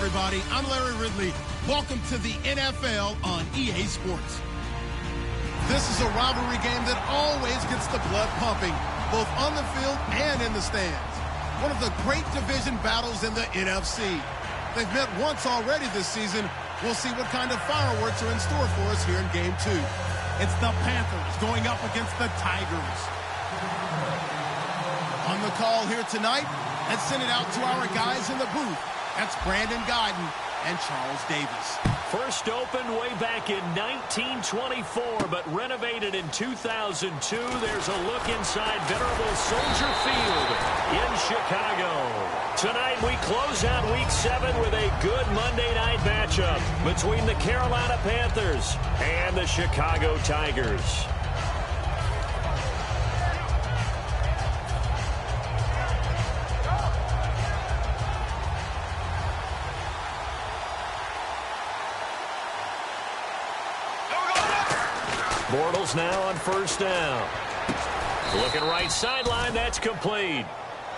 everybody. I'm Larry Ridley. Welcome to the NFL on EA Sports. This is a rivalry game that always gets the blood pumping, both on the field and in the stands. One of the great division battles in the NFC. They've met once already this season. We'll see what kind of fireworks are in store for us here in Game 2. It's the Panthers going up against the Tigers. On the call here tonight, let's send it out to our guys in the booth. That's Brandon Guyton and Charles Davis. First opened way back in 1924, but renovated in 2002. There's a look inside venerable Soldier Field in Chicago. Tonight we close out Week 7 with a good Monday night matchup between the Carolina Panthers and the Chicago Tigers. Bortles now on first down. Looking right sideline, that's complete.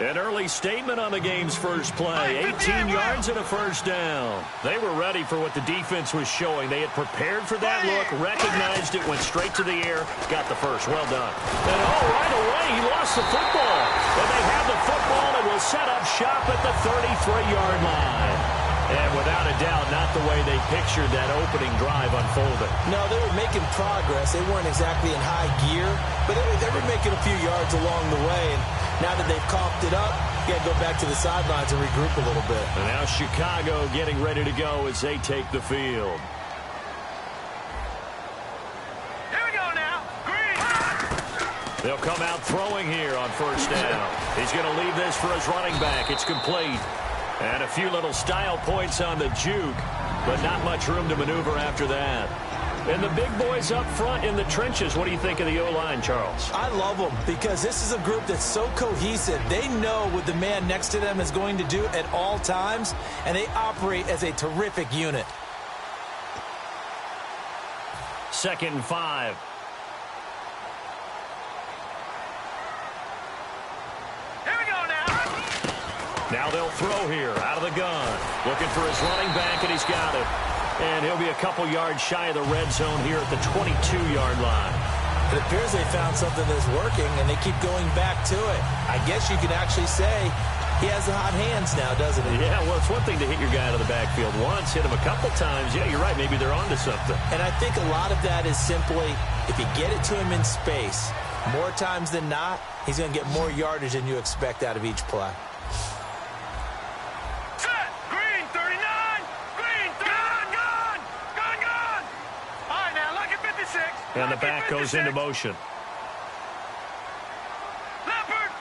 An early statement on the game's first play. 18 yards and a first down. They were ready for what the defense was showing. They had prepared for that look, recognized it, went straight to the air, got the first. Well done. And right away, he lost the football. And they have the football and will set up shop at the 33-yard line. And without a doubt, not the way they pictured that opening drive unfolding. No, they were making progress. They weren't exactly in high gear, but they were making a few yards along the way. And now that they've coughed it up, you got to go back to the sidelines and regroup a little bit. And now Chicago getting ready to go as they take the field. Here we go now. Green. They'll come out throwing here on first down. He's going to leave this for his running back. It's complete. And a few little style points on the juke, but not much room to maneuver after that. And the big boys up front in the trenches, what do you think of the O-line, Charles? I love them because this is a group that's so cohesive. They know what the man next to them is going to do at all times, and they operate as a terrific unit. 2nd and 5. Now they'll throw here out of the gun. Looking for his running back, and he's got it. And he'll be a couple yards shy of the red zone here at the 22-yard line. It appears they found something that's working, and they keep going back to it. I guess you could actually say he has the hot hands now, doesn't he? Yeah, well, it's one thing to hit your guy out of the backfield once, hit him a couple times. Yeah, you're right. Maybe they're onto something. And I think a lot of that is simply if you get it to him in space, more times than not, he's going to get more yardage than you expect out of each play. And the back goes into motion. Leopard!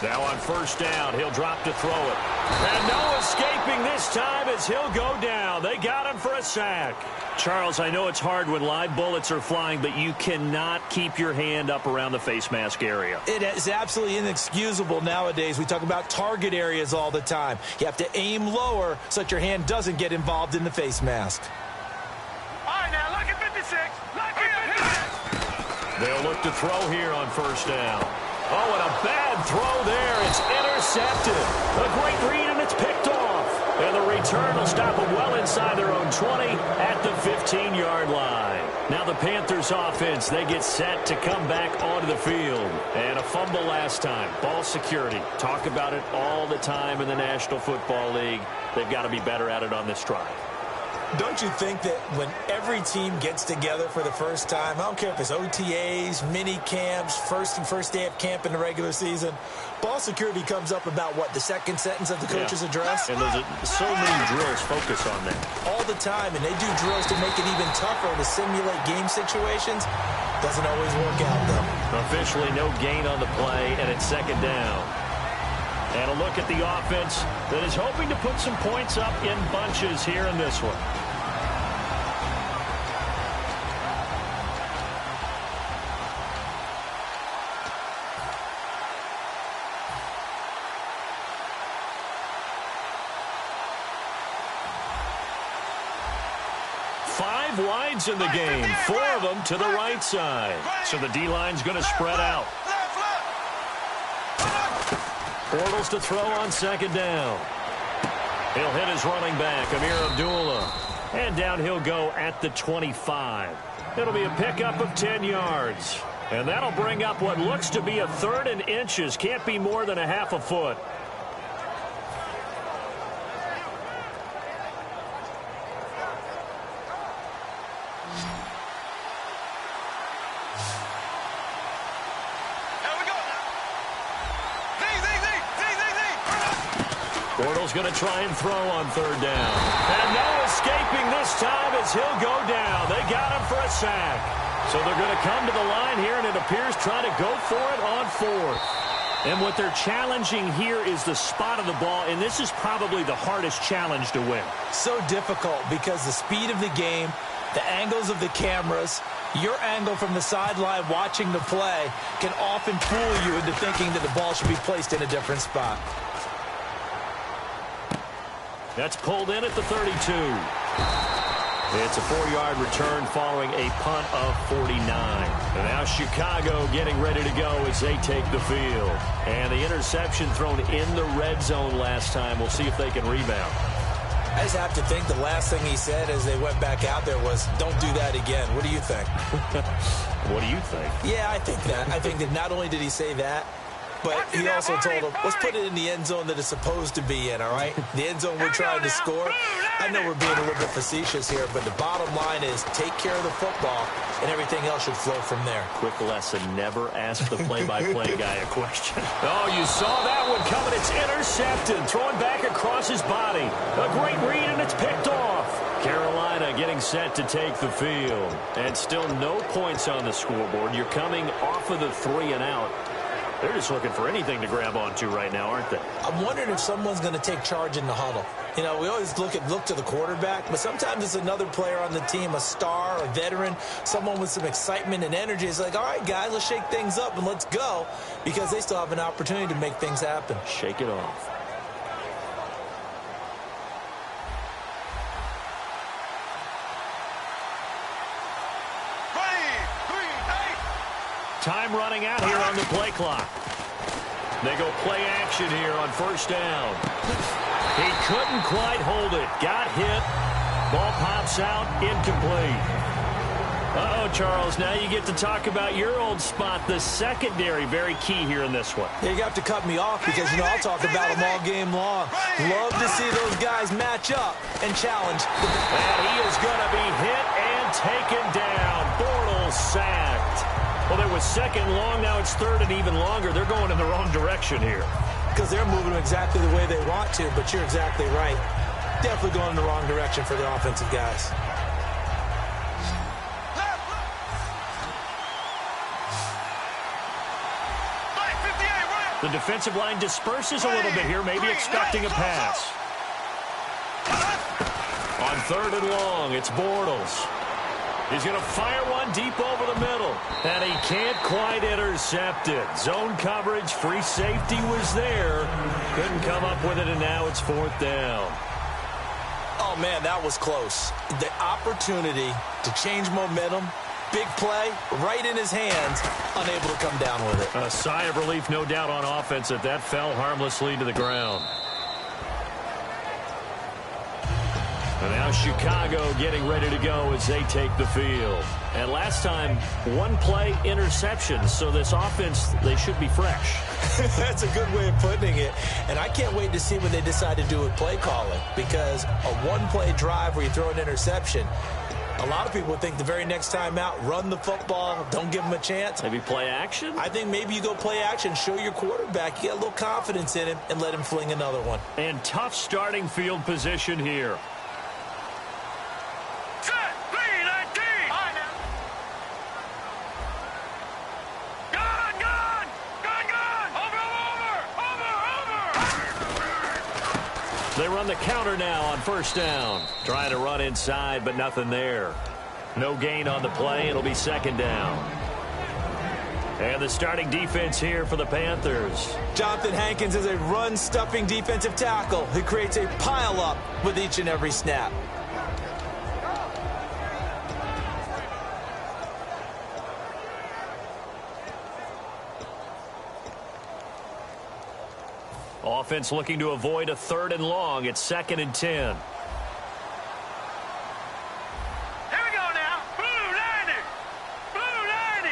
Now on first down, he'll drop to throw it. And no escaping this time as he'll go down. They got him for a sack. Charles, I know it's hard when live bullets are flying, but you cannot keep your hand up around the face mask area. It is absolutely inexcusable nowadays. We talk about target areas all the time. You have to aim lower so that your hand doesn't get involved in the face mask. They'll look to throw here on first down. Oh, and a bad throw there. It's intercepted. A great read, and it's picked off. And the return will stop them well inside their own 20 at the 15-yard line. Now the Panthers offense, they get set to come back onto the field. And a fumble last time. Ball security. Talk about it all the time in the National Football League. They've got to be better at it on this drive. Don't you think that when every team gets together for the first time, I don't care if it's OTAs, mini camps, first day of camp in the regular season, ball security comes up about, what, the second sentence of the coach's address? And there's so many drills focus on that. All the time, and they do drills to make it even tougher to simulate game situations. Doesn't always work out, though. Officially no gain on the play, and it's second down. And a look at the offense that is hoping to put some points up in bunches here in this one. Five wides in the game, 4 of them to the right side. So the D-line's going to spread out. Bortles to throw on second down. He'll hit his running back, Amir Abdullah. And down he'll go at the 25. It'll be a pickup of 10 yards. And that'll bring up what looks to be a 3rd and inches. Can't be more than a half a foot. Bortles going to try and throw on 3rd down. And no escaping this time as he'll go down. They got him for a sack. So they're going to come to the line here, and it appears trying to go for it on 4th. And what they're challenging here is the spot of the ball, and this is probably the hardest challenge to win. So difficult because the speed of the game, the angles of the cameras, your angle from the sideline watching the play can often fool you into thinking that the ball should be placed in a different spot. That's pulled in at the 32. It's a 4-yard return following a punt of 49. And now Chicago getting ready to go as they take the field. And the interception thrown in the red zone last time. We'll see if they can rebound. I just have to think the last thing he said as they went back out there was, don't do that again. What do you think? What do you think? Yeah, I think that. I think that not only did he say that, but he also told him, let's put it in the end zone that it's supposed to be in, all right? The end zone we're trying to score. I know we're being a little bit facetious here, but the bottom line is take care of the football, and everything else should flow from there. Quick lesson, never ask the play-by-play guy a question. Oh, you saw that one coming. It's intercepted, throwing back across his body. A great read, and it's picked off. Carolina getting set to take the field. And still no points on the scoreboard. You're coming off of the 3 and out. They're just looking for anything to grab onto right now, aren't they? I'm wondering if someone's going to take charge in the huddle. You know, we always look to the quarterback, but sometimes it's another player on the team, a star, a veteran, someone with some excitement and energy. It's like, all right, guys, let's shake things up and let's go, because they still have an opportunity to make things happen. Shake it off. Time running out here on the play clock. They go play action here on 1st down. He couldn't quite hold it. Got hit. Ball pops out. Incomplete. Uh-oh, Charles. Now you get to talk about your old spot, the secondary. Very key here in this one. Yeah, you have to cut me off because, you know, I'll talk about them all game long. Love to see those guys match up and challenge. And he is going to be hit and taken down. Bortles sacked. Well, there was 2nd long. Now it's 3rd and even longer. They're going in the wrong direction here. Because they're moving them exactly the way they want to, but you're exactly right. Definitely going in the wrong direction for the offensive guys. The defensive line disperses a little bit here, maybe expecting a pass. On 3rd and long, it's Bortles. He's going to fire one deep over the middle. And he can't quite intercept it. Zone coverage, free safety was there. Couldn't come up with it, and now it's 4th down. Oh, man, that was close. The opportunity to change momentum, big play, right in his hands, unable to come down with it. A sigh of relief, no doubt, on offense that fell harmlessly to the ground. And now Chicago getting ready to go as they take the field. And last time, 1-play interception. So this offense, they should be fresh. That's a good way of putting it. And I can't wait to see what they decide to do with play calling. Because a 1-play drive where you throw an interception, a lot of people would think the very next time out, run the football, don't give them a chance. Maybe play action? I think maybe you go play action, show your quarterback, you get a little confidence in him, and let him fling another one. And tough starting field position here. They run the counter now on 1st down. Trying to run inside, but nothing there. No gain on the play. It'll be 2nd down. And the starting defense here for the Panthers. Jonathan Hankins is a run-stuffing defensive tackle who creates a pile-up with each and every snap. offense looking to avoid a 3rd and long. It's 2nd and 10. Here we go now. Blue 90. Blue 90.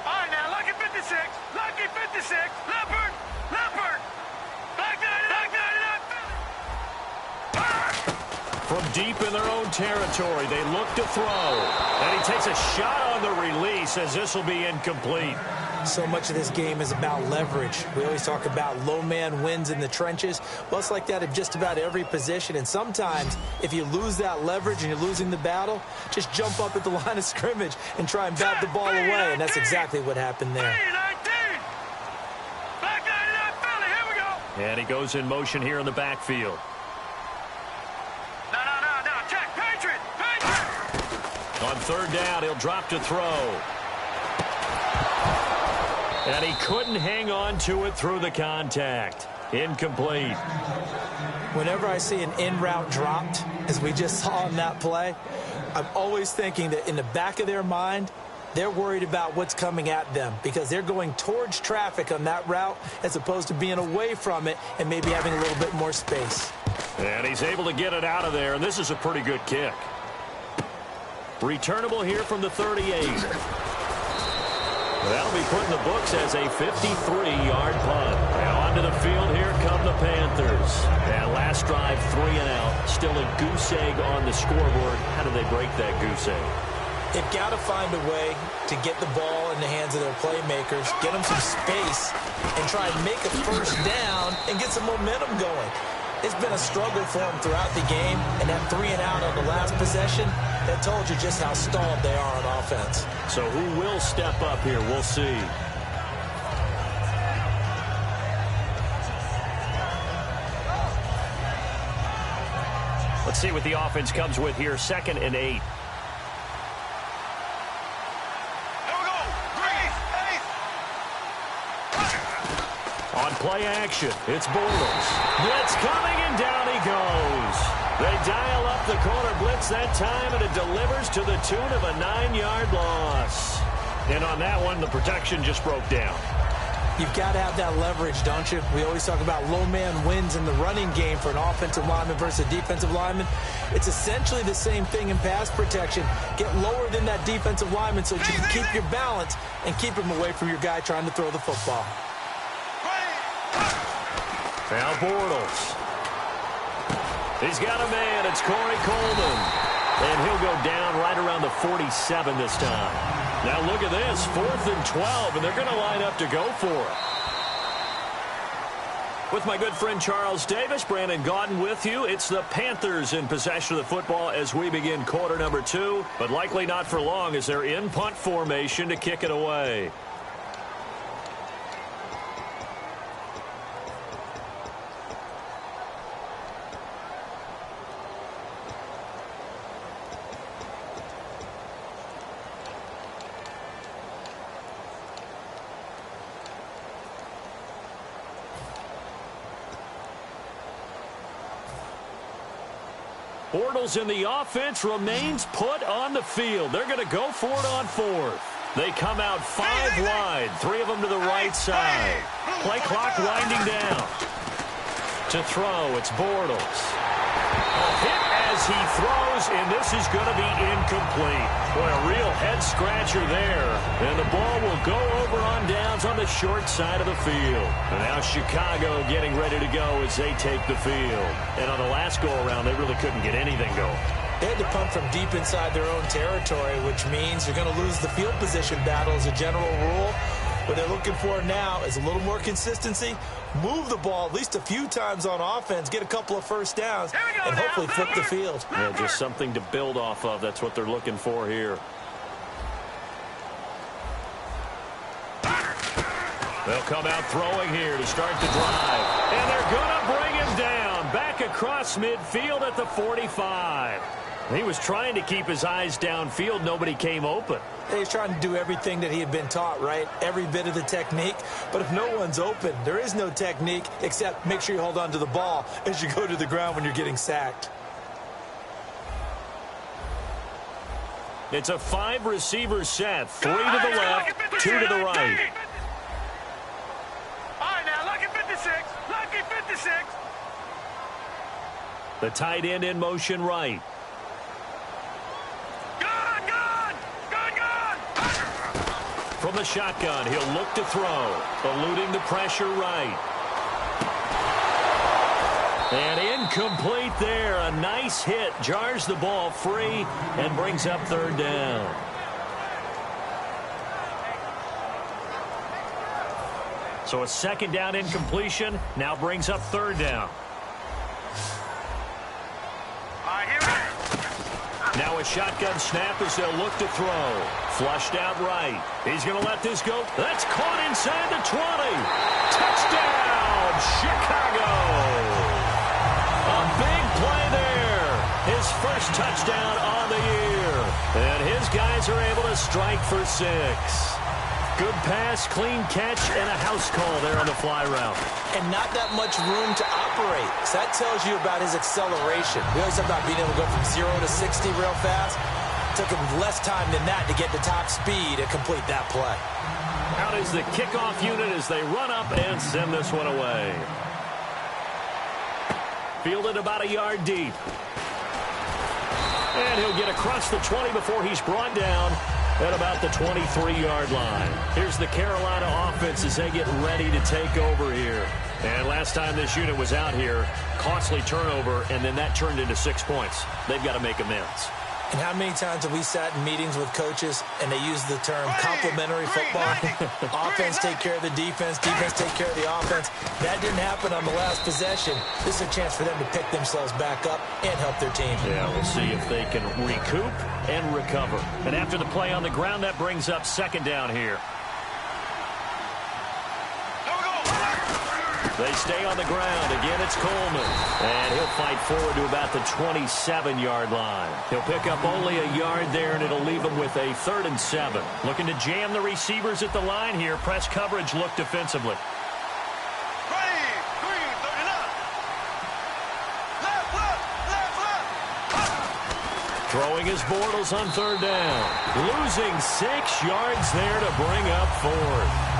All right, now, lucky 56. Lucky 56. Leopard. Leopard. Black 99. Black 99. From deep in their own territory, they look to throw. And he takes a shot on the release as this will be incomplete. So much of this game is about leverage. We always talk about low man wins in the trenches. Well, it's like that at just about every position. And sometimes, if you lose that leverage and you're losing the battle, just jump up at the line of scrimmage and try and bat the ball away. And that's exactly what happened there. Black 99 Philly. Here we go. And he goes in motion here in the backfield. No. Check. Patriot. On 3rd down, he'll drop to throw. And he couldn't hang on to it through the contact. Incomplete. Whenever I see an in-route dropped, as we just saw in that play, I'm always thinking that in the back of their mind, they're worried about what's coming at them because they're going towards traffic on that route as opposed to being away from it and maybe having a little bit more space. And he's able to get it out of there, and this is a pretty good kick. Returnable here from the 38. That'll be put in the books as a 53-yard punt. Now onto the field, here come the Panthers. And last drive, 3 and out. Still a goose egg on the scoreboard. How do they break that goose egg? They've got to find a way to get the ball in the hands of their playmakers, get them some space, and try and make a 1st down and get some momentum going. It's been a struggle for them throughout the game, and that 3 and out on the last possession, that told you just how stalled they are on offense. So who will step up here? We'll see. Let's see what the offense comes with here. 2nd and 8. On play action, it's Bortles. Blitz coming, and down he goes. They dial up the corner blitz that time, and it delivers to the tune of a 9-yard loss. And on that one, the protection just broke down. You've got to have that leverage, don't you? We always talk about low man wins in the running game for an offensive lineman versus a defensive lineman. It's essentially the same thing in pass protection. Get lower than that defensive lineman so that you can keep your balance and keep him away from your guy trying to throw the football. Now Bortles. He's got a man. It's Corey Coleman. And he'll go down right around the 47 this time. Now look at this. 4th and 12, and they're going to line up to go for it. With my good friend Charles Davis, Brandon Gaudin with you. It's the Panthers in possession of the football as we begin quarter number 2. But likely not for long as they're in punt formation to kick it away. Bortles in the offense remains put on the field. They're going to go for it on 4th. They come out 5 wide, 3 of them to the right side. Play clock winding down. To throw, it's Bortles. A hit as he throws, and this is going to be incomplete. Boy, a real head-scratcher there. And the ball will go over on downs on the short side of the field. And now Chicago getting ready to go as they take the field. And on the last go-around, they really couldn't get anything going. They had to punt from deep inside their own territory, which means you're going to lose the field position battle as a general rule. What they're looking for now is a little more consistency, move the ball at least a few times on offense, get a couple of 1st downs, and hopefully flip the field. Yeah, just something to build off of. That's what they're looking for here. They'll come out throwing here to start the drive. And they're going to bring him down. Back across midfield at the 45. He was trying to keep his eyes downfield. Nobody came open. He's trying to do everything that he had been taught, right? Every bit of the technique. But if no one's open, there is no technique except make sure you hold on to the ball as you go to the ground when you're getting sacked. It's a 5-receiver set. 3 to the left, 2 to the right. 56. Lucky 56. The tight end in motion right. From the shotgun, he'll look to throw. Eluding the pressure right. And incomplete there. A nice hit. Jars the ball free and brings up third down. So a second down incompletion now brings up third down. Now a shotgun snap as they'll look to throw. Flushed out right. He's going to let this go. That's caught inside the 20. Touchdown, Chicago. A big play there. His first touchdown on the year. And his guys are able to strike for 6. Good pass, clean catch, and a house call there on the fly route. And not that much room to operate. So that tells you about his acceleration. We always talk about being able to go from 0 to 60 real fast. Took him less time than that to get to top speed and complete that play. Out is the kickoff unit as they run up and send this one away. Fielded about a yard deep. And he'll get across the 20 before he's brought down at about the 23-yard line. Here's the Carolina offense as they get ready to take over here. And last time this unit was out here, costly turnover, and then that turned into 6 points. They've got to make amends. And how many times have we sat in meetings with coaches and they use the term complementary football? Offense take care of the defense, defense take care of the offense. That didn't happen on the last possession. This is a chance for them to pick themselves back up and help their team. Yeah, we'll see if they can recoup and recover. And after the play on the ground, that brings up second down here. They stay on the ground. Again, it's Coleman. And he'll fight forward to about the 27-yard line. He'll pick up only a yard there, and it'll leave him with a 3rd and 7. Looking to jam the receivers at the line here. Press coverage look defensively. Throwing his Bortles on third down. Losing 6 yards there to bring up 4th.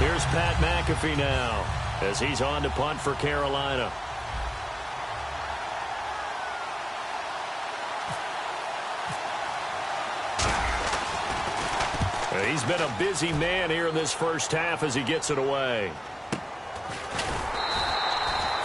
Here's Pat McAfee now as he's on to punt for Carolina. He's been a busy man here in this first half as he gets it away.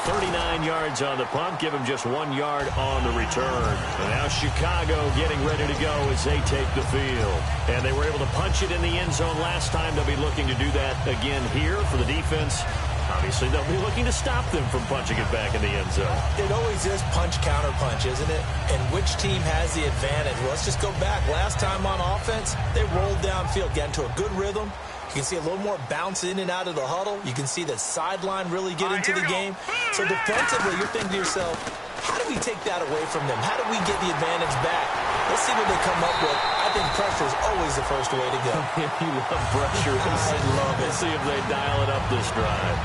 39 yards on the punt, give him just 1 yard on the return. And now Chicago getting ready to go as they take the field. And they were able to punch it in the end zone last time. They'll be looking to do that again here for the defense. Obviously, they'll be looking to stop them from punching it back in the end zone. It always is punch-counter-punch, isn't it? And which team has the advantage? Well, let's just go back. Last time on offense, they rolled downfield, got into a good rhythm. You can see a little more bounce in and out of the huddle. You can see the sideline really get into the game. So defensively, you're thinking to yourself, how do we take that away from them? How do we get the advantage back? Let's see what they come up with. I think pressure is always the first way to go. You love pressure. I love it. Let's see if they dial it up this drive.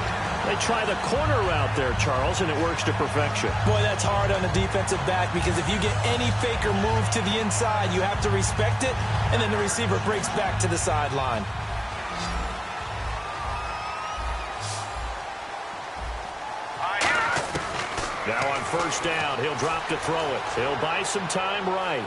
They try the corner route there, Charles, and it works to perfection. Boy, that's hard on the defensive back because if you get any fake or move to the inside, you have to respect it, and then the receiver breaks back to the sideline. Now on first down, he'll drop to throw it. He'll buy some time right.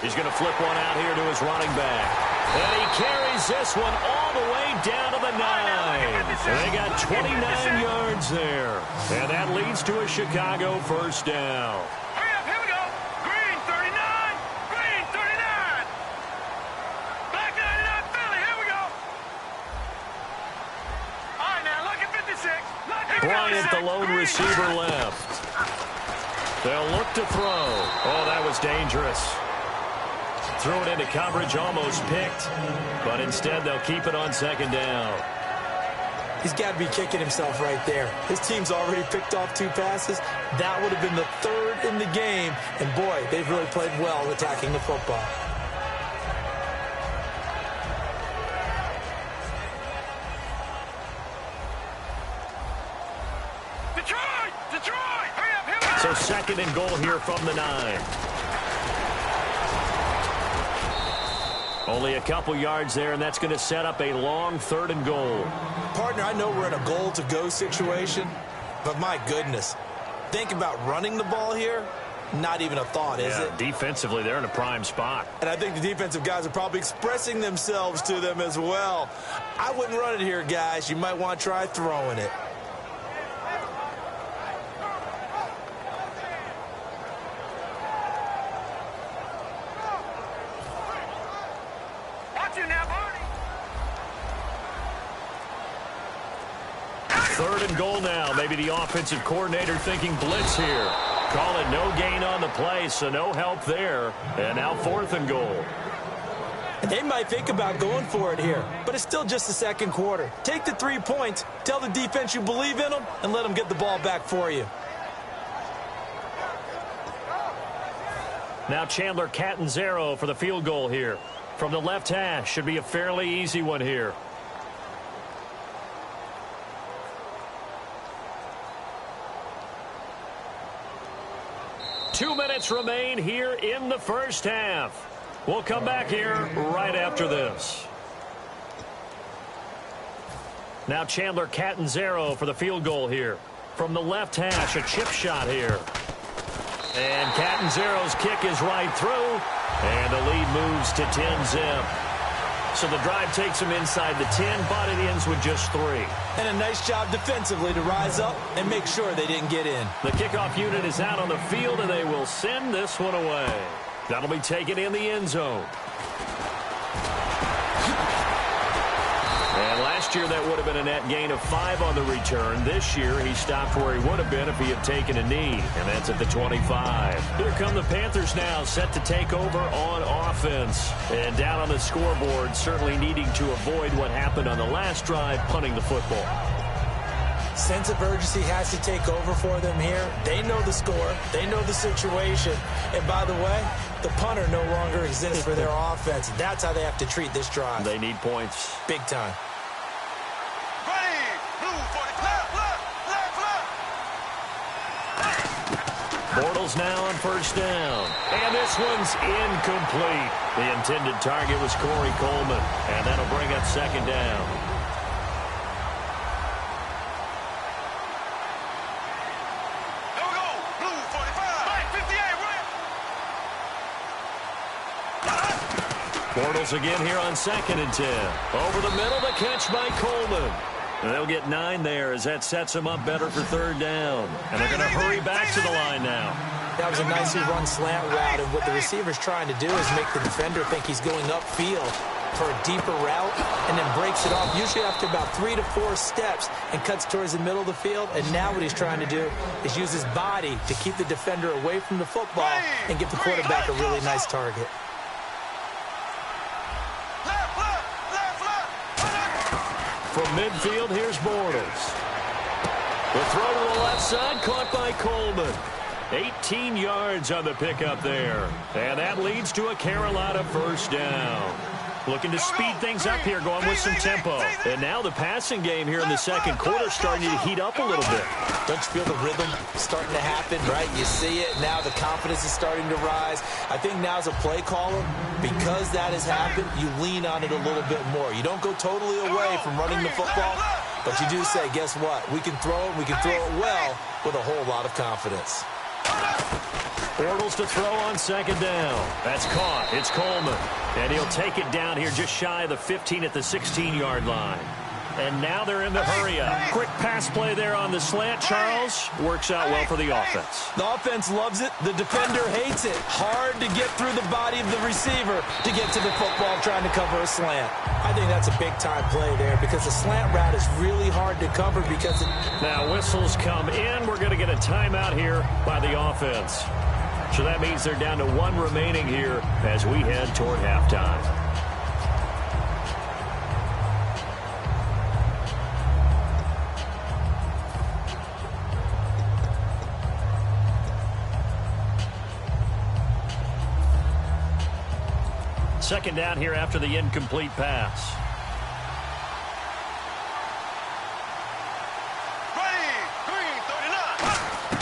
He's going to flip one out here to his running back. And he carries this one all the way down to the 9. And they got 29 yards there. And that leads to a Chicago first down. Hurry up, here we go. Green 39. Green 39. Black 99 Philly, here we go. All right, now, look at 56. Bryant, the lone receiver, left. They'll look to throw. Oh, that was dangerous. Threw it into coverage, almost picked. But instead, they'll keep it on second down. He's got to be kicking himself right there. His team's already picked off 2 passes. That would have been the 3rd in the game. And, boy, they've really played well attacking the football. Detroit! Detroit! Hurry up, here we go! So second and goal here from the 9. Only a couple yards there, and that's going to set up a long 3rd and goal. Partner, I know we're in a goal-to-go situation, but my goodness, think about running the ball here. Not even a thought, is it? Defensively, they're in a prime spot. And I think the defensive guys are probably expressing themselves to them as well. I wouldn't run it here, guys. You might want to try throwing it. Watch you now, Barney! 3rd and goal now. Maybe the offensive coordinator thinking blitz here. Call it no gain on the play, so no help there. And now 4th and goal. They might think about going for it here, but it's still just the second quarter. Take the 3 points, tell the defense you believe in them, and let them get the ball back for you. Now Chandler Catanzaro for the field goal here. From the left hash, should be a fairly easy one here. Two minutes remain here in the first half. We'll come back here right after this. Now Chandler Catanzaro for the field goal here. From the left hash, a chip shot here. And Catanzaro's kick is right through. And the lead moves to 10-zip. So the drive takes them inside the 10, but it ends with just 3. And a nice job defensively to rise up and make sure they didn't get in. The kickoff unit is out on the field, and they will send this one away. That'll be taken in the end zone. And last year, that would have been a net gain of 5 on the return. This year, he stopped where he would have been if he had taken a knee, and that's at the 25. Here come the Panthers now, set to take over on offense. And down on the scoreboard, certainly needing to avoid what happened on the last drive, punting the football. Sense of urgency has to take over for them here. They know the score. They know the situation. And by the way, the punter no longer exists for their offense. That's how they have to treat this drive. They need points. Big time. Ready! Blue 40, left! Bortles now on first down. And this one's incomplete. The intended target was Corey Coleman. And that'll bring up second down. Bortles again here on 2nd and 10. Over the middle, the catch by Coleman. And they'll get 9 there as that sets them up better for 3rd down. And they're going to hurry back to the line now. That was a nicely run slant route, and what the receiver's trying to do is make the defender think he's going upfield for a deeper route and then breaks it off, usually after about 3 to 4 steps, and cuts towards the middle of the field. And now what he's trying to do is use his body to keep the defender away from the football and give the quarterback a really nice target. From midfield, here's Bortles. The throw to the left side, caught by Coleman. 18 yards on the pickup there. And that leads to a Carolina first down. Looking to speed things up here, going with some tempo. And now the passing game here in the second quarter starting to heat up a little bit. Don't you feel the rhythm starting to happen, right? You see it. Now the confidence is starting to rise. I think now as a play caller, because that has happened, you lean on it a little bit more. You don't go totally away from running the football, but you do say, guess what? We can throw it. We can throw it well with a whole lot of confidence. Bortles to throw on second down. That's caught. It's Coleman. And he'll take it down here just shy of the 15 at the 16-yard line. And now they're in the hurry-up. Quick pass play there on the slant, Charles. Works out well for the offense. The offense loves it. The defender hates it. Hard to get through the body of the receiver to get to the football trying to cover a slant. I think that's a big-time play there because the slant route is really hard to cover because it... Now whistles come in. We're going to get a timeout here by the offense. So that means they're down to 1 remaining here as we head toward halftime. Second down here after the incomplete pass. Ready! Green 39!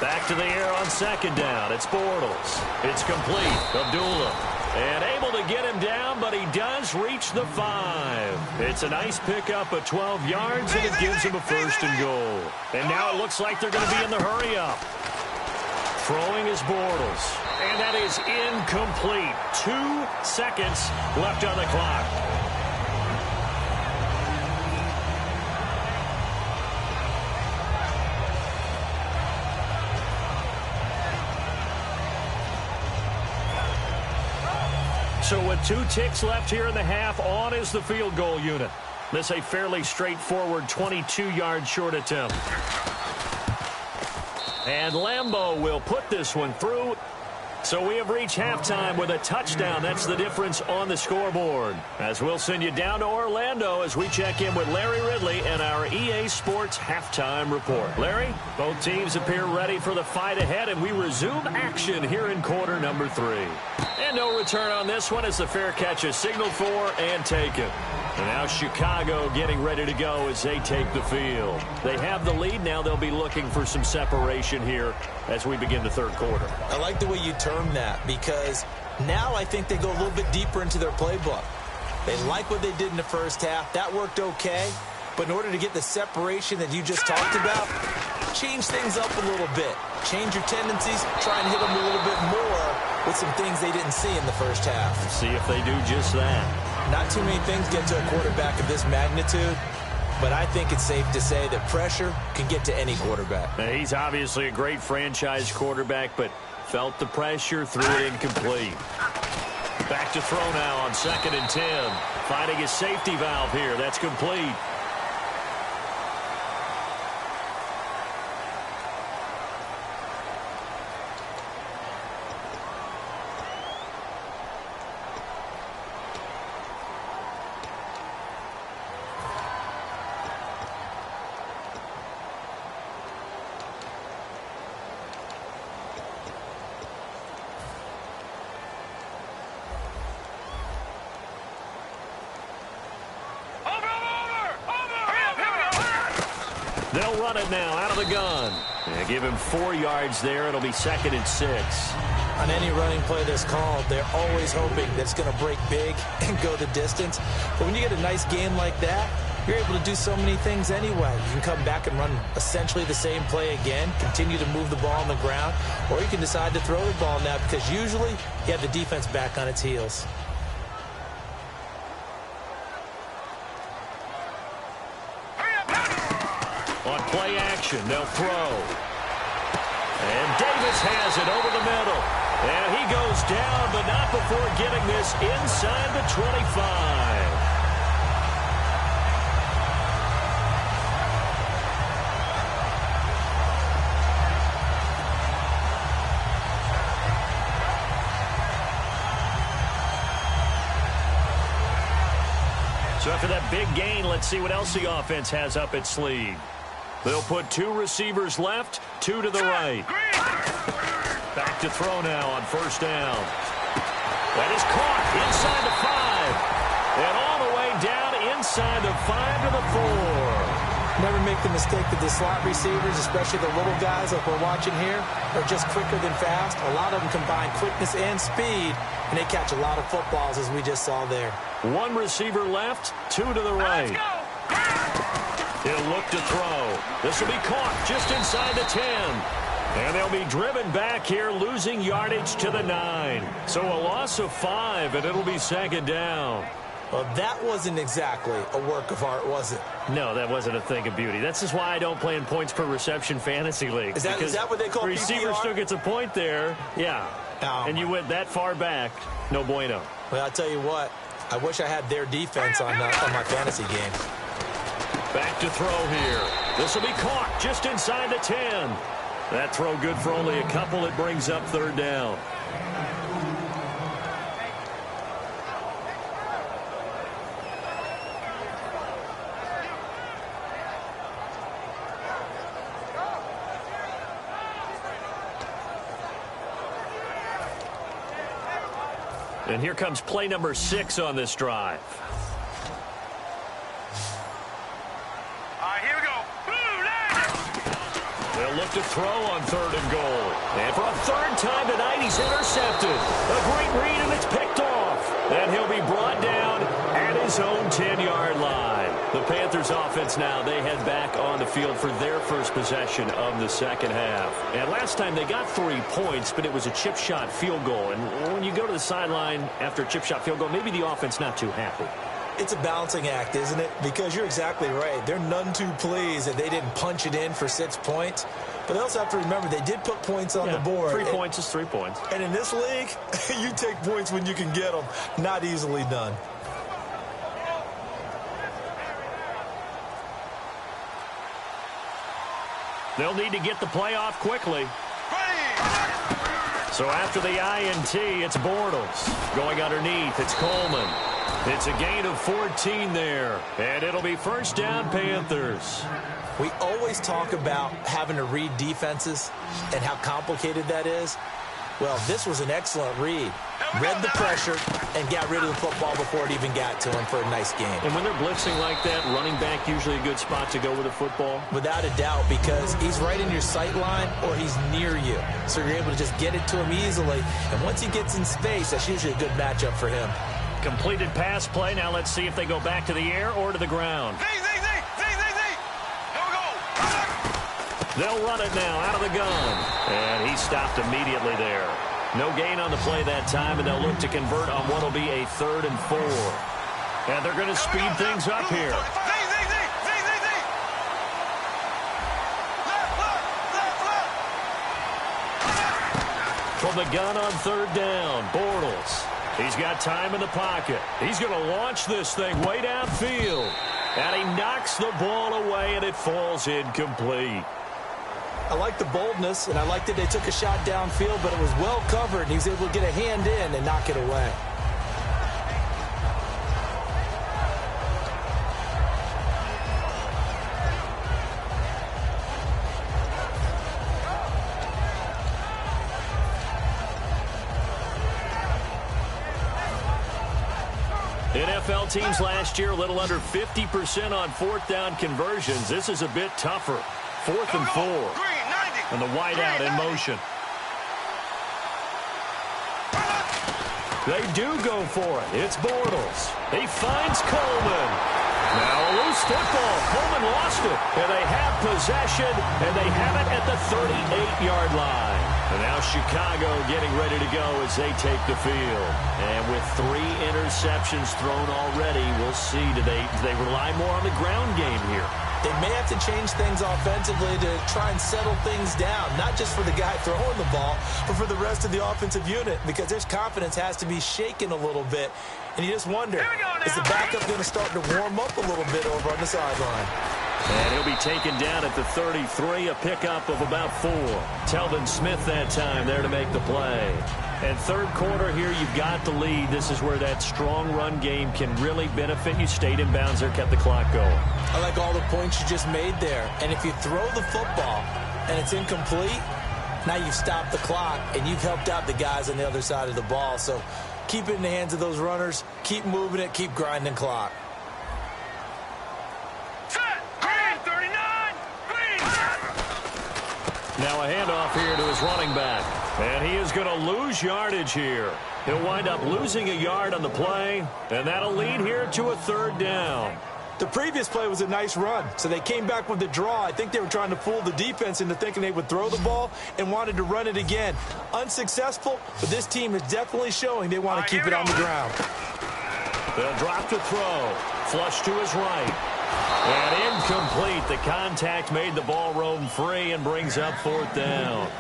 Back to the air on second down. It's Bortles. It's complete. Abdullah. And able to get him down, but he does reach the 5. It's a nice pickup of 12 yards, and it gives him a first and goal. And now it looks like they're going to be in the hurry-up. Throwing is Bortles. And that is incomplete. 2 seconds left on the clock. So with 2 ticks left here in the half, on is the field goal unit. This a fairly straightforward 22-yard short attempt. And Lambeau will put this one through. So we have reached halftime with a touchdown. That's the difference on the scoreboard. As we'll send you down to Orlando as we check in with Larry Ridley and our EA Sports halftime report. Larry, both teams appear ready for the fight ahead, and we resume action here in quarter number 3. And no return on this one as the fair catch is signaled for and taken. And now Chicago getting ready to go as they take the field. They have the lead. Now they'll be looking for some separation here as we begin the third quarter. I like the way you term that because now I think they go a little bit deeper into their playbook. They like what they did in the first half. That worked okay. But in order to get the separation that you just talked about, change things up a little bit. Change your tendencies. Try and hit them a little bit more with some things they didn't see in the first half. See if they do just that. Not too many things get to a quarterback of this magnitude, but I think it's safe to say that pressure can get to any quarterback. Now, he's obviously a great franchise quarterback, but felt the pressure, threw it incomplete. Back to throw now on 2nd and 10. Finding his safety valve here. That's complete. They'll run it now out of the gun. And give him 4 yards there. It'll be 2nd and 6. On any running play that's called, they're always hoping that it's going to break big and go the distance. But when you get a nice game like that, you're able to do so many things anyway. You can come back and run essentially the same play again, continue to move the ball on the ground, or you can decide to throw the ball now because usually you have the defense back on its heels. On play action, they'll throw. And Davis has it over the middle. And he goes down, but not before getting this inside the 25. So after that big gain, let's see what else the offense has up its sleeve. They'll put 2 receivers left, 2 to the right. Back to throw now on 1st down. That is caught inside the 5. And all the way down inside the 5 to the 4. Never make the mistake that the slot receivers, especially the little guys like we're watching here, are just quicker than fast. A lot of them combine quickness and speed, and they catch a lot of footballs as we just saw there. 1 receiver left, 2 to the right. He'll look to throw. This will be caught just inside the 10. And they'll be driven back here, losing yardage to the 9. So a loss of 5, and it'll be 2nd down. Well, that wasn't exactly a work of art, was it? No, that wasn't a thing of beauty. That's just why I don't play in points per reception fantasy leagues. Is that what they call receiver PPR? Still gets a point there. Yeah. And you went that far back. No bueno. Well, I'll tell you what. I wish I had their defense on my fantasy game. Back to throw here. This will be caught just inside the 10. That throw good for only a couple. It brings up 3rd down. And here comes play number 6 on this drive. They'll look to throw on 3rd and goal. And for a 3rd time tonight, he's intercepted. A great read, and it's picked off. And he'll be brought down at his own 10-yard line. The Panthers offense now, they head back on the field for their first possession of the second half. And last time they got 3 points, but it was a chip shot field goal. And when you go to the sideline after a chip shot field goal, maybe the offense not too happy. It's a balancing act, isn't it? Because you're exactly right. They're none too pleased that they didn't punch it in for 6 points. But they also have to remember they did put points on the board. 3 points is 3 points. And in this league, you take points when you can get them. Not easily done. They'll need to get the play off quickly. So after the INT, it's Bortles. Going underneath, it's Coleman. It's a gain of 14 there, and it'll be first down, Panthers. We always talk about having to read defenses and how complicated that is. Well, this was an excellent read. Read the pressure and got rid of the football before it even got to him for a nice game. And when they're blitzing like that, running back usually a good spot to go with the football? Without a doubt, because he's right in your sight line or he's near you. So you're able to just get it to him easily. And once he gets in space, that's usually a good matchup for him. Completed pass play. Now let's see if they go back to the air or to the ground. They'll run it now out of the gun. And he stopped immediately there. No gain on the play that time, and they'll look to convert on what will be a 3rd and 4. And they're going to speed things up here. From the gun on 3rd down, Bortles. He's got time in the pocket. He's going to launch this thing way downfield. And he knocks the ball away, and it falls incomplete. I like the boldness, and I like that they took a shot downfield, but it was well covered, and he was able to get a hand in and knock it away. NFL teams last year a little under 50% on 4th down conversions. This is a bit tougher. 4th and 4. And the wideout in motion. They do go for it. It's Bortles. He finds Coleman. Now a loose football. Coleman lost it. And they have possession. And they have it at the 38-yard line. And now Chicago getting ready to go as they take the field. And with 3 interceptions thrown already, we'll see. Do they rely more on the ground game here? They may have to change things offensively to try and settle things down, not just for the guy throwing the ball, but for the rest of the offensive unit, because their confidence has to be shaken a little bit. And you just wonder, is the backup going to start to warm up a little bit over on the sideline? And he'll be taken down at the 33, a pickup of about 4. Telvin Smith that time there to make the play. And 3rd quarter here, you've got the lead. This is where that strong run game can really benefit you. Stayed in bounds there, kept the clock going. I like all the points you just made there. And if you throw the football and it's incomplete, now you've stopped the clock and you've helped out the guys on the other side of the ball. So keep it in the hands of those runners. Keep moving it. Keep grinding clock. Now a handoff here to his running back. And he is going to lose yardage here. He'll wind up losing a yard on the play. And that'll lead here to a 3rd down. The previous play was a nice run, so they came back with the draw. I think they were trying to fool the defense into thinking they would throw the ball and wanted to run it again. Unsuccessful, but this team is definitely showing they want to keep it on the ground. They'll drop to throw. Flush to his right. And incomplete. The contact made the ball roam free and brings up 4th down.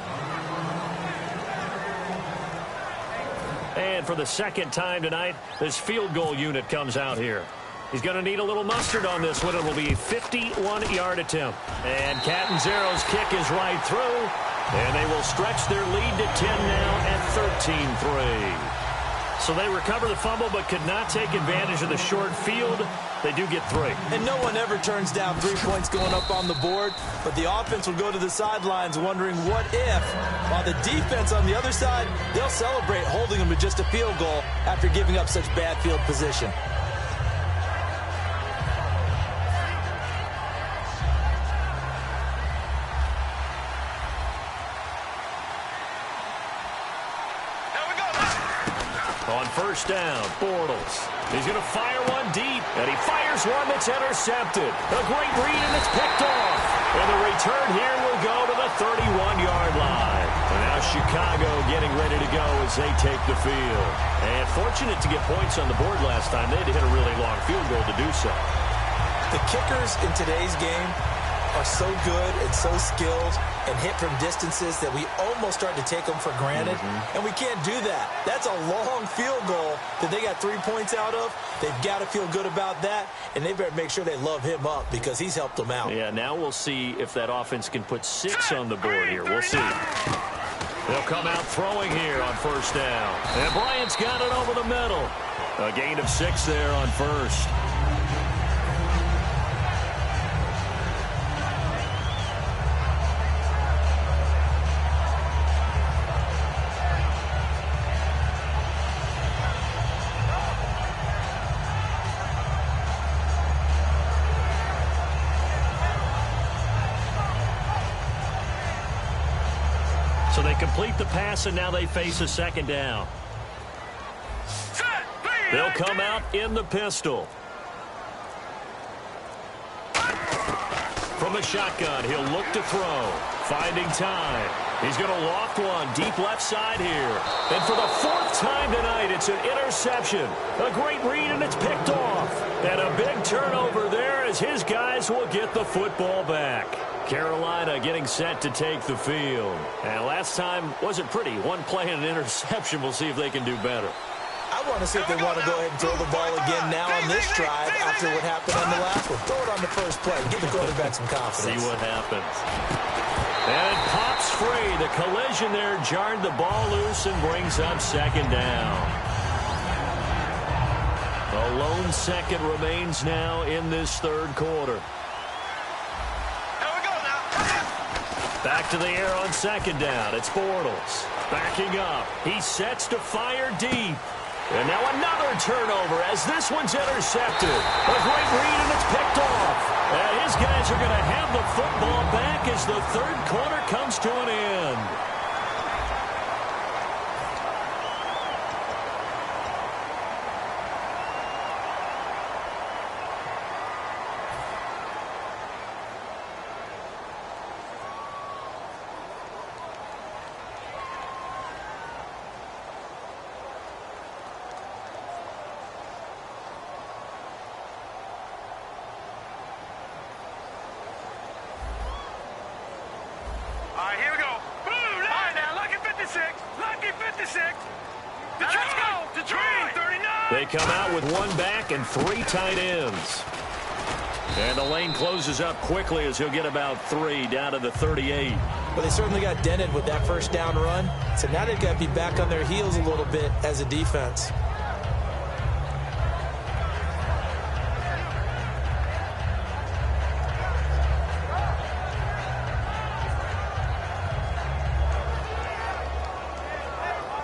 And for the 2nd time tonight, this field goal unit comes out here. He's going to need a little mustard on this one. It will be a 51-yard attempt. And Catanzaro's kick is right through. And they will stretch their lead to 10 now at 13-3. So they recover the fumble but could not take advantage of the short field. They do get 3. And no one ever turns down 3 points going up on the board. But the offense will go to the sidelines wondering what if. While the defense on the other side, they'll celebrate holding them to just a field goal after giving up such bad field position. On first down, Bortles. He's going to fire one deep, and he fires one that's intercepted. A great read, and it's picked off. And the return here will go to the 31-yard line. And now Chicago getting ready to go as they take the field. And fortunate to get points on the board last time. They had to hit a really long field goal to do so. The kickers in today's game are so good and so skilled and hit from distances that we almost start to take them for granted, and we can't do that. That's a long field goal that they got 3 points out of. They've got to feel good about that, and they better make sure they love him up because he's helped them out. Yeah, now we'll see if that offense can put 6 on the board here. We'll see. They'll come out throwing here on first down. And Bryant's got it over the middle. A gain of 6 there on first. So they complete the pass, and now they face a second down. They'll come out in the pistol. From the shotgun, he'll look to throw. Finding time. He's going to loft one deep left side here. And for the 4th time tonight, it's an interception. A great read, and it's picked off. And a big turnover there as his guys will get the football back. Carolina getting set to take the field. And last time wasn't pretty. One play and an interception. We'll see if they can do better. I want to see if they want to go ahead and throw the ball again now on this drive after what happened on the last one. Throw it on the first play. Give the quarterback some confidence. See what happens. And it pops free. The collision there jarred the ball loose and brings up second down. A lone second remains now in this third quarter. Back to the air on second down. It's Bortles. Backing up. He sets to fire deep. And now another turnover as this one's intercepted. A great read, and it's picked off. And his guys are going to have the football back as the third quarter comes to an end. All right, here we go. Blue line. All right, now, lucky 56. Lucky 56. Let's go. Detroit. 39. They come out with one back and 3 tight ends. And the lane closes up quickly as he'll get about 3 down to the 38. Well, they certainly got dented with that first down run. So now they've got to be back on their heels a little bit as a defense.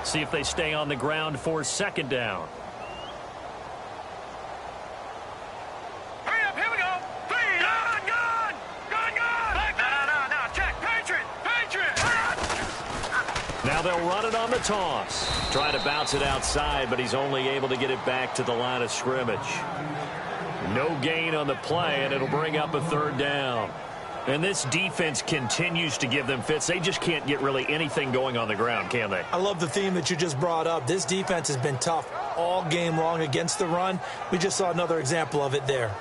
See if they stay on the ground for second down. Hurry up, here we go. 3. Gun. No. Check. Patriot. Now they'll run it on the toss. Trying to bounce it outside, but he's only able to get it back to the line of scrimmage. No gain on the play, and it'll bring up a third down. And this defense continues to give them fits. They just can't get really anything going on the ground, can they? I love the theme that you just brought up. This defense has been tough all game long against the run. We just saw another example of it there.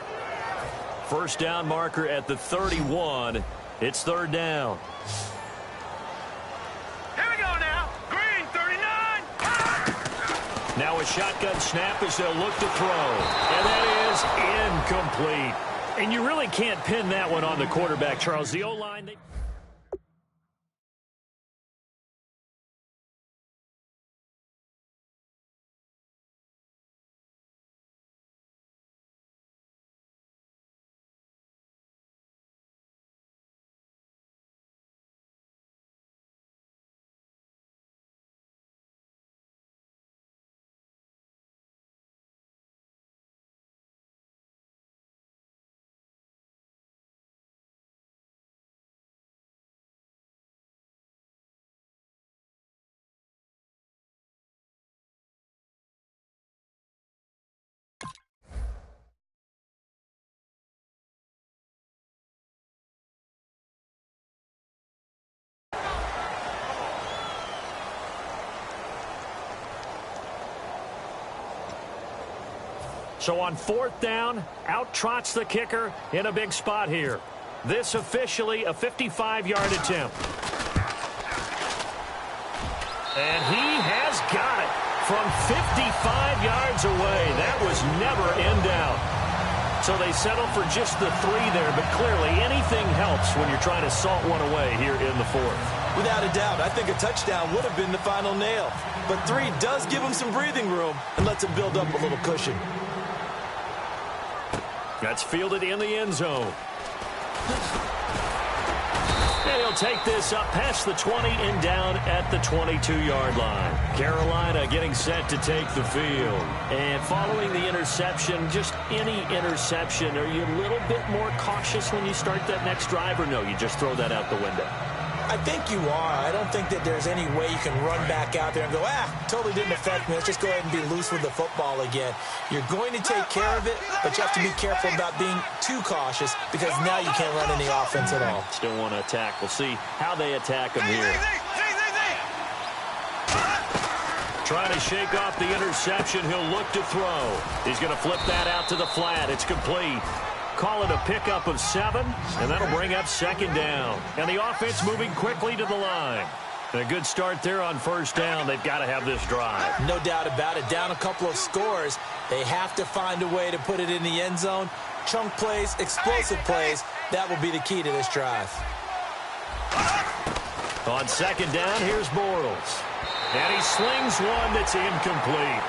First down marker at the 31. It's third down. Here we go now. Green, 39. Now a shotgun snap as they'll look to throw. And that is incomplete. And you really can't pin that one on the quarterback, Charles. The O-line... So on 4th down, out trots the kicker in a big spot here. This officially a 55-yard attempt. And he has got it from 55 yards away. That was never in doubt. So they settle for just the 3 there, but clearly anything helps when you're trying to salt one away here in the 4th. Without a doubt, I think a touchdown would have been the final nail. But 3 does give him some breathing room and lets him build up a little cushion. That's fielded in the end zone. And he'll take this up past the 20 and down at the 22-yard line. Carolina getting set to take the field. And following the interception, just any interception, are you a little bit more cautious when you start that next drive, or no, you just throw that out the window? I think you are. I don't think that there's any way you can run back out there and go, totally didn't affect me. Let's just go ahead and be loose with the football again. You're going to take care of it, but you have to be careful about being too cautious because now you can't run any offense at all. Still want to attack. We'll see how they attack him here. Trying to shake off the interception. He'll look to throw. He's going to flip that out to the flat. It's complete. Call it a pickup of 7, and that'll bring up 2nd down. And the offense moving quickly to the line. A good start there on 1st down. They've got to have this drive. No doubt about it. Down a couple of scores. They have to find a way to put it in the end zone. Chunk plays, explosive plays. That will be the key to this drive. On 2nd down, here's Bortles. And he slings one that's incomplete.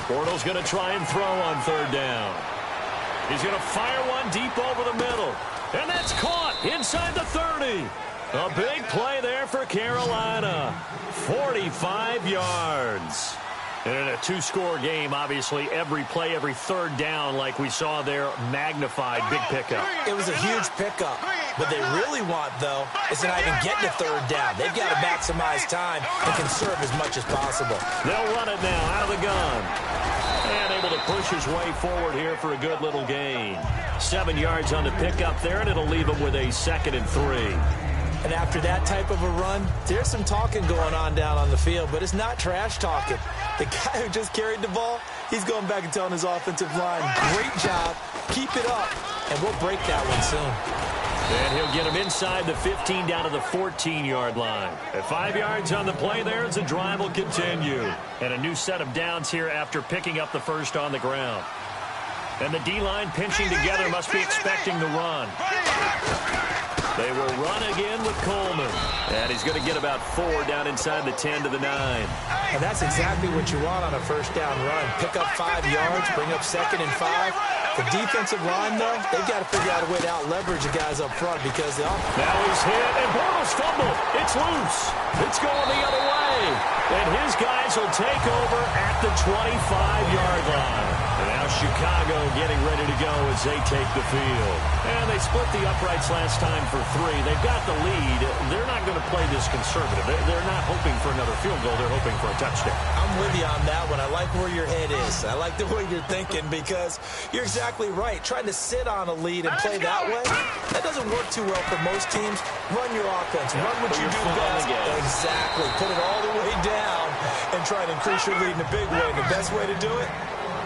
Bortles going to try and throw on 3rd down. He's going to fire one deep over the middle. And that's caught inside the 30. A big play there for Carolina. 45 yards. And in a 2-score game, obviously, every play, every 3rd down, like we saw there, magnified, big pickup. It was a huge pickup. What they really want, though, is to not even get to 3rd down. They've got to maximize time and conserve as much as possible. They'll run it now out of the gun. And able to push his way forward here for a good little gain. 7 yards on the pickup there, and it'll leave him with a 2nd and 3. And after that type of a run, there's some talking going on down on the field, but it's not trash talking. The guy who just carried the ball, he's going back and telling his offensive line, great job, keep it up, and we'll break that one soon. And he'll get him inside the 15 down to the 14-yard line. At 5 yards on the play there as the drive will continue. And a new set of downs here after picking up the first on the ground. And the D-line pinching together must be expecting the run. They will run again with Coleman. And he's going to get about 4 down inside the 10 to the 9. And that's exactly what you want on a 1st down run. Pick up 5 yards, bring up 2nd and 5. The defensive line, though, they've got to figure out a way to out-leverage the guys up front because the offense. Now he's hit, and Bortles fumbled. It's loose. It's going the other way. And his guys will take over at the 25-yard line. And now Chicago getting ready to go as they take the field. And they split the uprights last time for 3. They've got the lead. They're not going to play this conservative. They're not hoping for another field goal. They're hoping for a touchdown. I'm with you on that one. I like where your head is. I like the way you're thinking because you're exactly right. Trying to sit on a lead and play that way, that doesn't work too well for most teams. Run your offense. Run what you do best. Exactly. Put it all the way down and try to increase your lead in a big way. The best way to do it,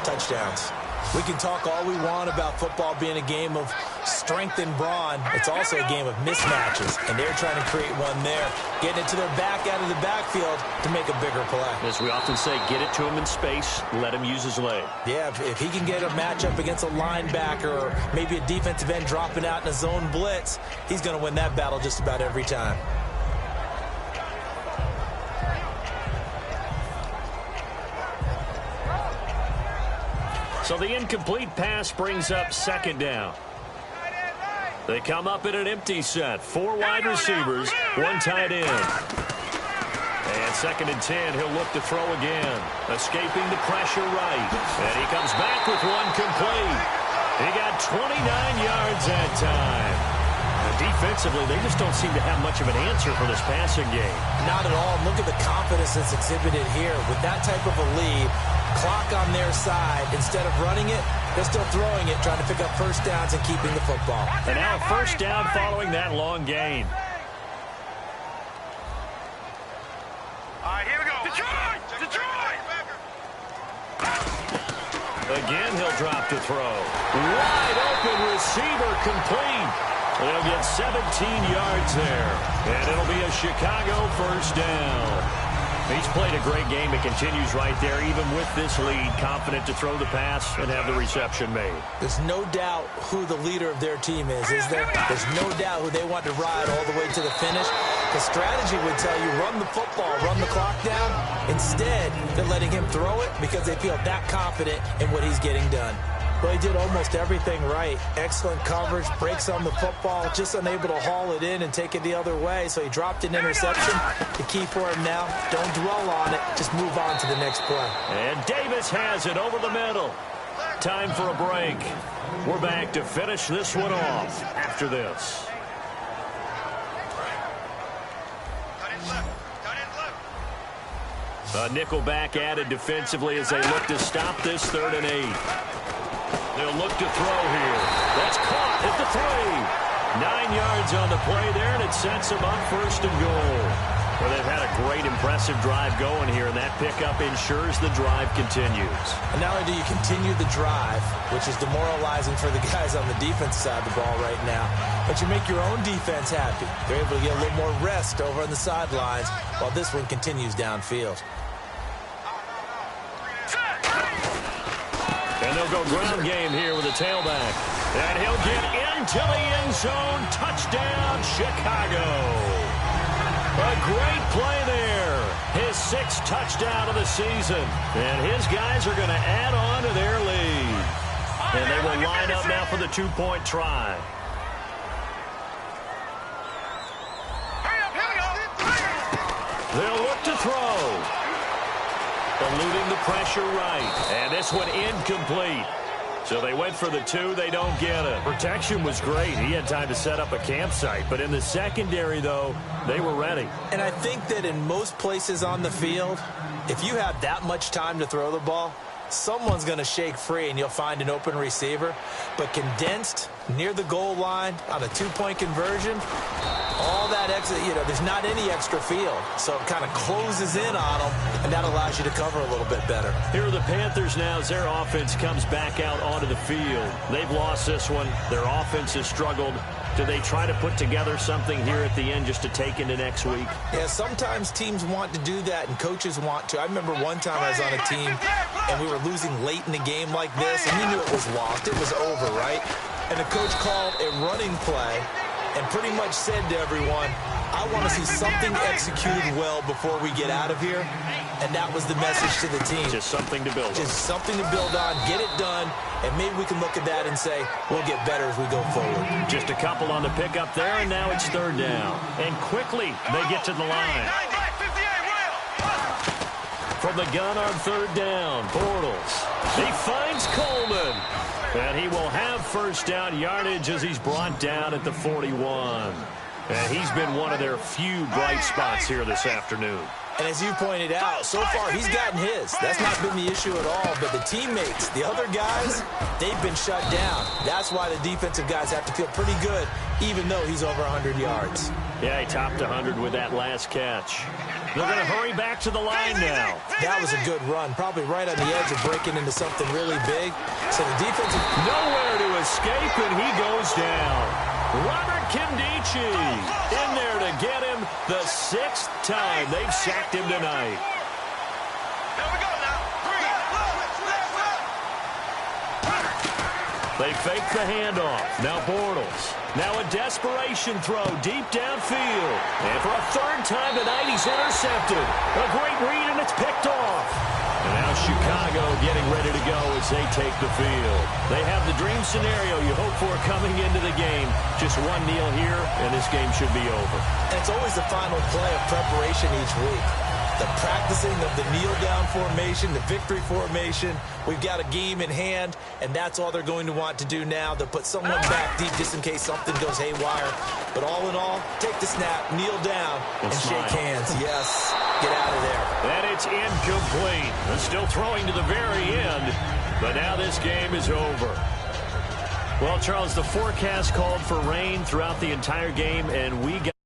touchdowns. We can talk all we want about football being a game of strength and brawn. It's also a game of mismatches, and they're trying to create one there, getting it to their back out of the backfield to make a bigger play. As we often say, get it to him in space, let him use his leg. Yeah, if he can get a matchup against a linebacker or maybe a defensive end dropping out in a zone blitz, he's going to win that battle just about every time. So the incomplete pass brings up 2nd down. They come up in an empty set. 4 wide receivers, 1 tight end. And 2nd and 10, he'll look to throw again. Escaping the pressure right. And he comes back with one complete. He got 29 yards that time. And defensively, they just don't seem to have much of an answer for this passing game. Not at all. Look at the confidence that's exhibited here. With that type of a lead, clock on their side, instead of running it, they're still throwing it, trying to pick up first downs and keeping the football. And now a first down following that long gain. All right, here we go. Detroit! Detroit! Again, he'll drop to throw. Wide open receiver complete. They'll get 17 yards there. And it'll be a Chicago first down. He's played a great game. It continues right there, even with this lead, confident to throw the pass and have the reception made. There's no doubt who the leader of their team is there? There's no doubt who they want to ride all the way to the finish. The strategy would tell you, run the football, run the clock down. Instead, they're letting him throw it because they feel that confident in what he's getting done. Well, he did almost everything right. Excellent coverage, breaks on the football, just unable to haul it in and take it the other way. So he dropped an interception. The key for him now, don't dwell on it. Just move on to the next play. And Davis has it over the middle. Time for a break. We're back to finish this one off after this. A nickel back added defensively as they look to stop this 3rd and 8. They'll look to throw here. That's caught at the 3. 9 yards on the play there, and it sets them up 1st and goal. Well, they've had a great, impressive drive going here, and that pickup ensures the drive continues. And not only do you continue the drive, which is demoralizing for the guys on the defense side of the ball right now, but you make your own defense happy. They're able to get a little more rest over on the sidelines while this one continues downfield. And they'll go ground game here with a tailback. And he'll get into the end zone. Touchdown, Chicago. A great play there. His 6th touchdown of the season. And his guys are going to add on to their lead. And they will line up now for the 2-point try. They'll look to throw. Eluding the pressure right. And this one incomplete. So they went for the 2. They don't get it. Protection was great. He had time to set up a campsite. But in the secondary, though, they were ready. And I think that in most places on the field, if you have that much time to throw the ball, someone's going to shake free and you'll find an open receiver. But condensed near the goal line on a 2-point conversion, all that extra, there's not any extra field. So it kind of closes in on them, and that allows you to cover a little bit better. Here are the Panthers now as their offense comes back out onto the field. They've lost this one. Their offense has struggled. Do they try to put together something here at the end just to take into next week? Yeah, sometimes teams want to do that and coaches want to. I remember one time I was on a team and we were losing late in the game like this, and you knew it was lost. It was over, right? And the coach called a running play and pretty much said to everyone, I want to see something executed well before we get out of here. And that was the message to the team. Just something to build on. Just something to build on, get it done, and maybe we can look at that and say, we'll get better as we go forward. Just a couple on the pickup there, and now it's 3rd down. And quickly, they get to the line. From the gun on 3rd down, Bortles. He finds Coleman. And he will have first down yardage as he's brought down at the 41. And he's been one of their few bright spots here this afternoon. And as you pointed out, so far he's gotten his. That's not been the issue at all. But the teammates, the other guys, they've been shut down. That's why the defensive guys have to feel pretty good, even though he's over 100 yards. Yeah, he topped 100 with that last catch. They're going to hurry back to the line now. That was a good run, probably right on the edge of breaking into something really big. So the defensive... Nowhere to escape, and he goes down. Robert Kimdichie in there to get him the 6th time they've sacked him tonight. There we go now. 3. They fake the handoff. Now Bortles. Now a desperation throw deep downfield. And for a 3rd time tonight, he's intercepted. A great read, and it's picked off. And now Chicago Chicago getting ready to go as they take the field. They have the dream scenario you hope for coming into the game. Just one kneel here, and this game should be over. And it's always the final play of preparation each week. The practicing of the kneel-down formation, the victory formation. We've got a game in hand, and that's all they're going to want to do now. They'll put someone back deep just in case something goes haywire. But all in all, take the snap, kneel down, and shake hands. Yes, get out of there. And it's incomplete. They're still throwing to the very end, but now this game is over. Well, Charles, the forecast called for rain throughout the entire game, and we got